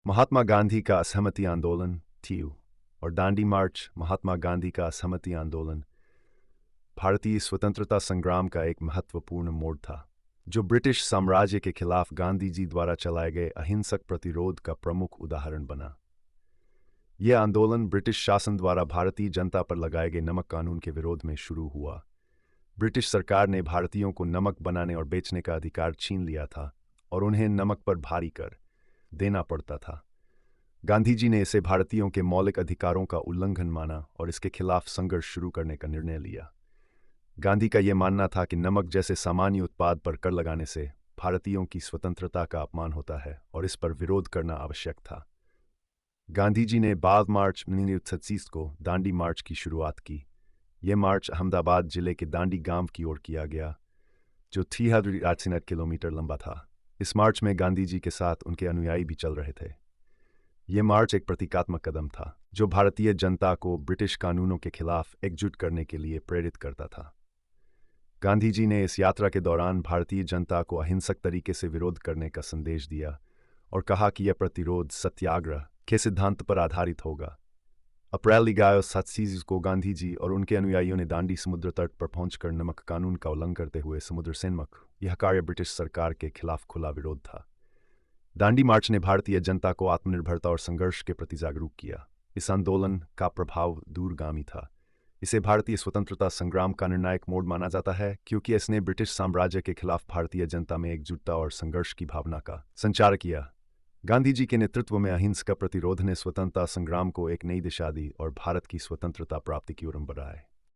महात्मा गांधी का असहमति आंदोलन TU और दांडी मार्च महात्मा गांधी का असहमति आंदोलन भारतीय स्वतंत्रता संग्राम का एक महत्वपूर्ण मोड़ था, जो ब्रिटिश साम्राज्य के खिलाफ गांधी जी द्वारा चलाए गए अहिंसक प्रतिरोध का प्रमुख उदाहरण बना। यह आंदोलन ब्रिटिश शासन द्वारा भारतीय जनता पर लगाए गए नमक कानून के विरोध में शुरू हुआ। ब्रिटिश सरकार ने भारतीयों को नमक बनाने और बेचने का अधिकार छीन लिया था और उन्हें नमक पर भारी कर देना पड़ता था। गांधी जी ने इसे भारतीयों के मौलिक अधिकारों का उल्लंघन माना और इसके खिलाफ संघर्ष शुरू करने का निर्णय लिया। गांधी का यह मानना था कि नमक जैसे सामान्य उत्पाद पर कर लगाने से भारतीयों की स्वतंत्रता का अपमान होता है और इस पर विरोध करना आवश्यक था। गांधी जी ने 12 मार्च 1936 को दांडी मार्च की शुरुआत की। यह मार्च अहमदाबाद जिले के दांडी गांव की ओर किया गया, जो 308 किलोमीटर लंबा था। इस मार्च में गांधी जी के साथ उनके अनुयायी भी चल रहे थे। यह मार्च एक प्रतीकात्मक कदम था, जो भारतीय जनता को ब्रिटिश कानूनों के खिलाफ एकजुट करने के लिए प्रेरित करता था। गांधी जी ने इस यात्रा के दौरान भारतीय जनता को अहिंसक तरीके से विरोध करने का संदेश दिया और कहा कि यह प्रतिरोध सत्याग्रह के सिद्धांत पर आधारित होगा। अप्रैल 1937 को गांधी जी और उनके अनुयायियों ने दांडी समुद्र तट पर पहुंचकर नमक कानून का उल्लंघन करते हुए समुद्र से नमक यह कार्य ब्रिटिश सरकार के खिलाफ खुला विरोध था। दांडी मार्च ने भारतीय जनता को आत्मनिर्भरता और संघर्ष के प्रति जागरूक किया। इस आंदोलन का प्रभाव दूरगामी था। इसे भारतीय स्वतंत्रता संग्राम का निर्णायक मोड़ माना जाता है, क्योंकि इसने ब्रिटिश साम्राज्य के खिलाफ भारतीय जनता में एकजुटता और संघर्ष की भावना का संचार किया। गांधी जी के नेतृत्व में अहिंसक प्रतिरोध ने स्वतंत्रता संग्राम को एक नई दिशा दी और भारत की स्वतंत्रता प्राप्ति की ओर बढ़ाए।